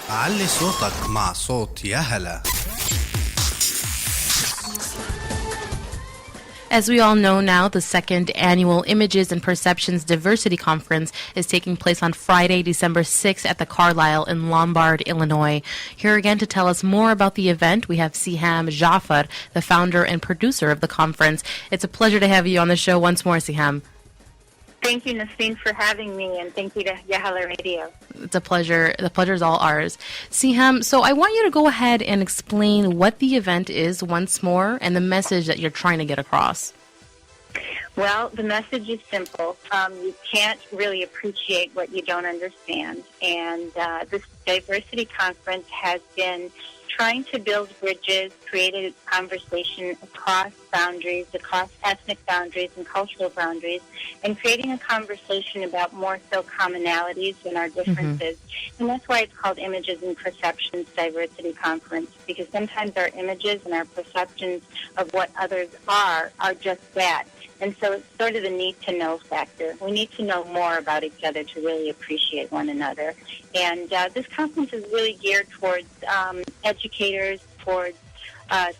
علي صوتك مع صوت ياهلا. As we all know now, the second annual Images and Perceptions Diversity Conference is taking place on Friday, December 6th at the Carlisle in Lombard, Illinois. Here again to tell us more about the event, we have Siham Jaafar, the founder and producer of the conference. It's a pleasure to have you on the show once more, Siham. Thank you, Nesreen, for having me, and thank you to Yahala Radio. It's a pleasure. The pleasure is all ours. Siham, so I want you to go ahead and explain what the event is once more and the message that you're trying to get across. Well, the message is simple. You can't really appreciate what you don't understand. And this diversity conference has been trying to build bridges, create a conversation across boundaries, across ethnic boundaries and cultural boundaries, and creating a conversation about more so commonalities than our differences. And that's why it's called Images and Perceptions Diversity Conference, because sometimes our images and our perceptions of what others are just that. And so it's sort of the need-to-know factor. We need to know more about each other to really appreciate one another. And this conference is really geared towards educators, towards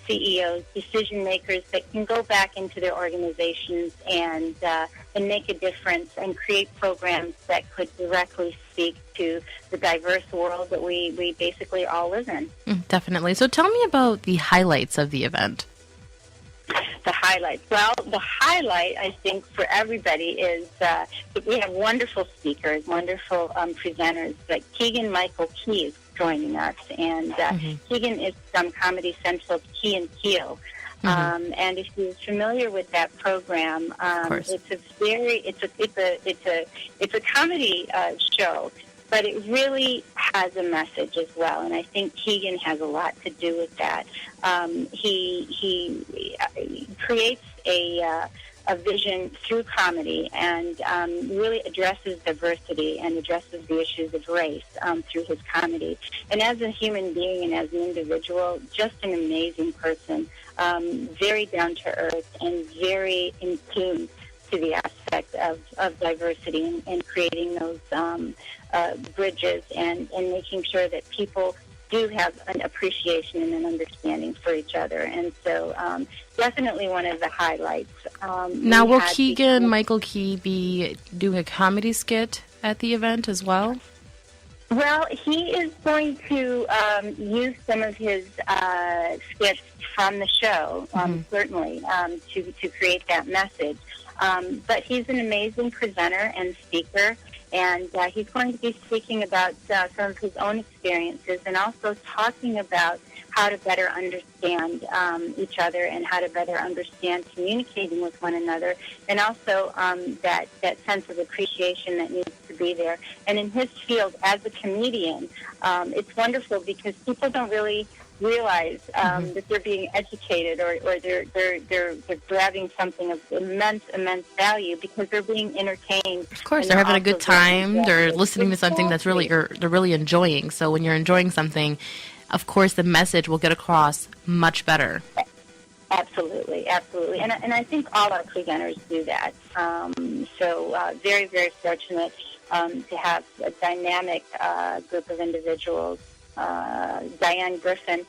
CEOs, decision makers that can go back into their organizations and make a difference and create programs that could directly speak to the diverse world that we basically all live in. Definitely. So tell me about the highlights of the event. The highlights. Well, the highlight, I think, for everybody is that we have wonderful speakers, wonderful presenters. Like Keegan Michael Key is joining us, and Keegan is from Comedy Central Key and Keel. And if you're familiar with that program, it's a comedy show, but it really has a message as well, and I think Keegan has a lot to do with that. He creates a vision through comedy and really addresses diversity and addresses the issues of race through his comedy. And as a human being and as an individual, just an amazing person, very down to earth and very in tune to the aspect of diversity and creating those bridges and making sure that people do have an appreciation and an understanding for each other. And so definitely one of the highlights. Now, will Keegan Michael Key be doing a comedy skit at the event as well? Well, he is going to use some of his skits from the show, certainly, to create that message. But he's an amazing presenter and speaker, and he's going to be speaking about some of his own experiences and also talking about how to better understand each other and how to better understand communicating with one another, and also that sense of appreciation that needs to be there. And in his field, as a comedian, it's wonderful because people don't really realize that they're being educated or they're grabbing something of immense value because they're being entertained. Of course, they're having a good time. They're listening to something that's they're really enjoying. So when you're enjoying something, of course, the message will get across much better. Absolutely. And I think all our presenters do that. So very, very fortunate to have a dynamic group of individuals. Diane Griffin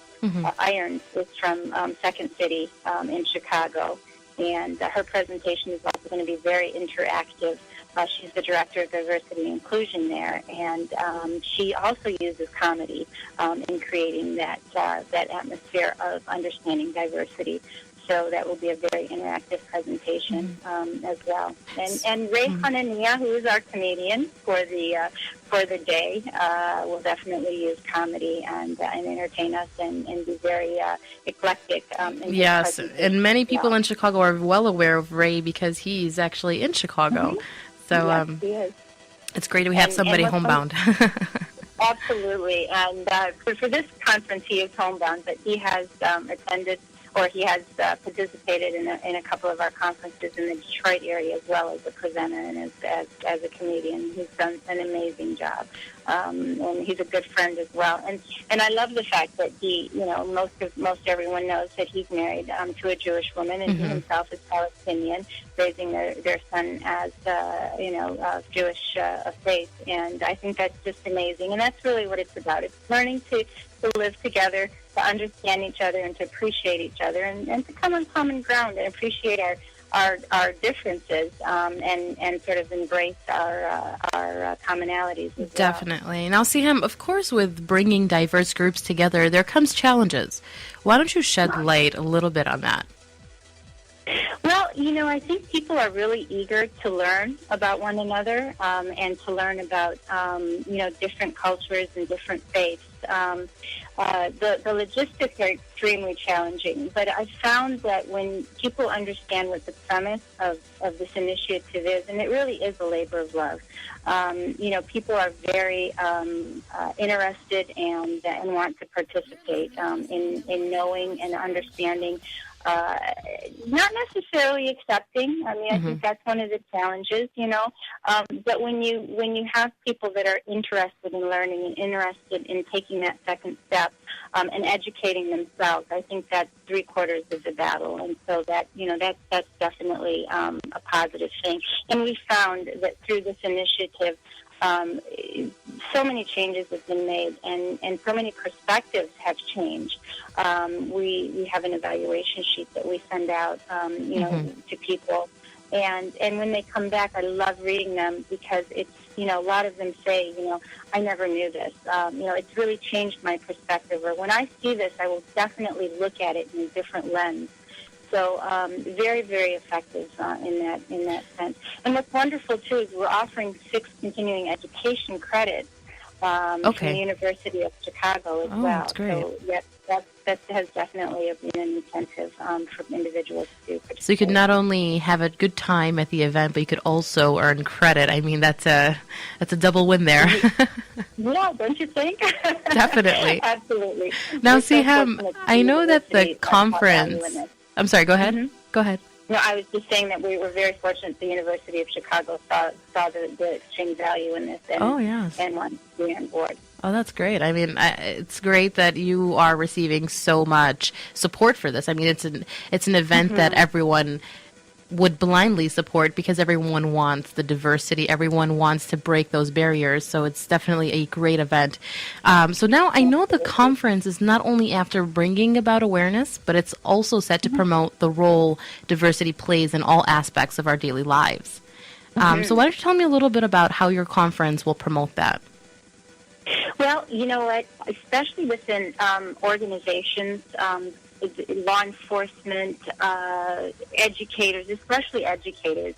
Irons is from Second City in Chicago, and her presentation is also going to be very interactive. She's the Director of Diversity and Inclusion there, and she also uses comedy in creating that atmosphere of understanding diversity. So that will be a very interactive presentation as well. And Ray Hanania, who is our comedian for the day, will definitely use comedy and entertain us and be very eclectic. Yes, and many people in Chicago are well aware of Ray because he's actually in Chicago. So yes, he is. It's great that we have somebody homebound. Absolutely. And for this conference, he is homebound, but he has attended or he has participated in a couple of our conferences in the Detroit area as well as a presenter and as a comedian. He's done an amazing job. and he's a good friend as well. And I love the fact that he, most everyone knows that he's married to a Jewish woman, and he himself is Palestinian, raising their son as of Jewish faith. And I think that's just amazing. And that's really what it's about. It's learning to live together, to understand each other, and to appreciate each other, and to come on common ground and appreciate our differences, and sort of embrace our commonalities as Definitely. Well. Now, Siham, of course, with bringing diverse groups together, there comes challenges. Why don't you shed light a little bit on that? Well, I think people are really eager to learn about one another, and to learn about, different cultures and different faiths. The logistics are extremely challenging, but I found that when people understand what the premise of this initiative is, and it really is a labor of love, people are very interested and want to participate in knowing and understanding. Not necessarily accepting. I mean, I think that's one of the challenges, But when you have people that are interested in learning and interested in taking that second step, and educating themselves, I think that's 3/4 of the battle. And so that's definitely a positive thing. And we found that through this initiative, so many changes have been made, and so many perspectives have changed. We have an evaluation sheet that we send out, to people, and when they come back, I love reading them because it's, a lot of them say, I never knew this. It's really changed my perspective, or when I see this, I will definitely look at it in a different lens. So very, very effective in that sense. And what's wonderful, too, is we're offering 6 continuing education credits from the University of Chicago as well. That's great. So that has definitely been an incentive for individuals to participate. So you could not only have a good time at the event, but you could also earn credit. I mean, that's a double win there. Yeah, don't you think? Definitely. Absolutely. Now, Siham, I know that the conference... I'm sorry, go ahead. Go ahead. No, I was just saying that we were very fortunate the University of Chicago saw the extreme value in this and wanted to be on board. Oh, that's great. I mean, it's great that you are receiving so much support for this. I mean, it's an event that everyone would blindly support because everyone wants the diversity. Everyone wants to break those barriers. So it's definitely a great event. So now I know the conference is not only after bringing about awareness, but it's also set to promote the role diversity plays in all aspects of our daily lives. So why don't you tell me a little bit about how your conference will promote that? Well, you know what, especially within organizations, law enforcement, educators, especially educators,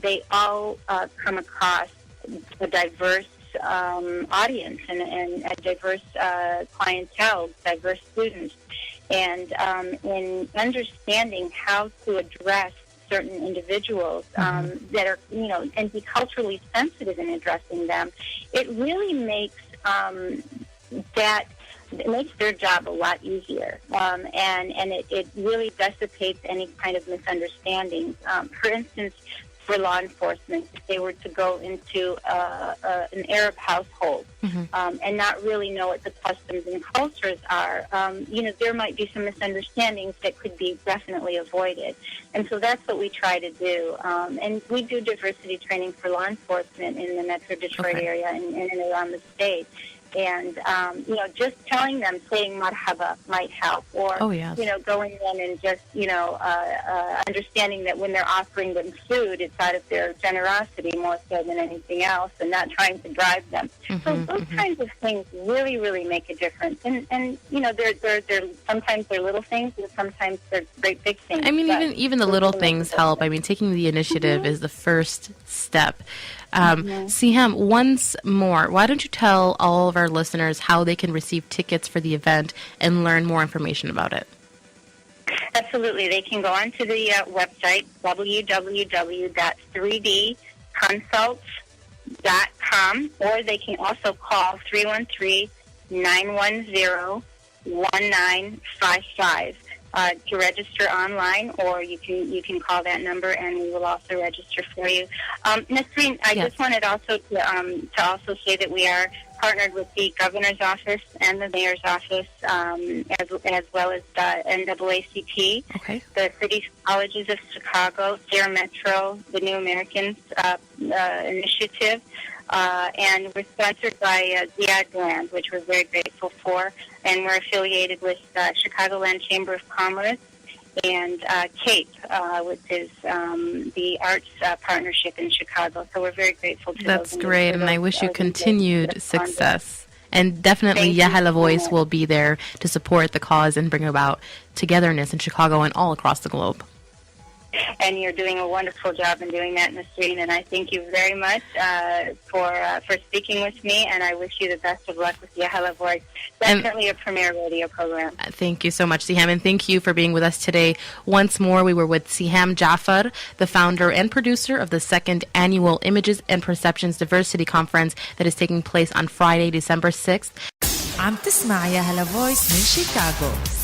they all come across a diverse audience and a diverse clientele, diverse students. And in understanding how to address certain individuals that are, and be culturally sensitive in addressing them, it really makes it makes their job a lot easier, and it really dissipates any kind of misunderstandings. For instance, for law enforcement, if they were to go into an Arab household and not really know what the customs and cultures are, there might be some misunderstandings that could be definitely avoided. And so that's what we try to do. And we do diversity training for law enforcement in the Metro Detroit area and around the state. And, just telling them, saying marhaba might help. Or, going in and just, understanding that when they're offering them food, it's out of their generosity more so than anything else, and not trying to drive them. So those kinds of things really, really make a difference. And they're sometimes they're little things, and sometimes they're great big things. I mean, even the little things help. I mean, taking the initiative is the first step. Siham, once more, why don't you tell all of our listeners how they can receive tickets for the event and learn more information about it? Absolutely. They can go onto the website, www.3dconsults.com, or they can also call 313-910-1955. to register online, or you can call that number, and we will also register for you. Nesreen, I just wanted also to also say that we are partnered with the governor's office and the mayor's office, as well as the NAACP, the City Colleges of Chicago, Sierra Metro, the New Americans Initiative, and we're sponsored by Ziad Land, which we're very grateful for, and we're affiliated with Chicagoland Chamber of Commerce and CAPE, which is the arts partnership in Chicago. So we're very grateful to That's those. Great, and I wish you continued success. And definitely Yahala Voice will be there to support the cause and bring about togetherness in Chicago and all across the globe. And you're doing a wonderful job in doing that, Nesreen, and I thank you very much for speaking with me, and I wish you the best of luck with Yahala Voice. Definitely a premier radio program. Thank you so much, Siham, and thank you for being with us today. Once more, we were with Siham Jaafar, the founder and producer of the second annual Images and Perceptions Diversity Conference that is taking place on Friday, December 6th. عم تسمع ياهلا فويس من شيكاغو.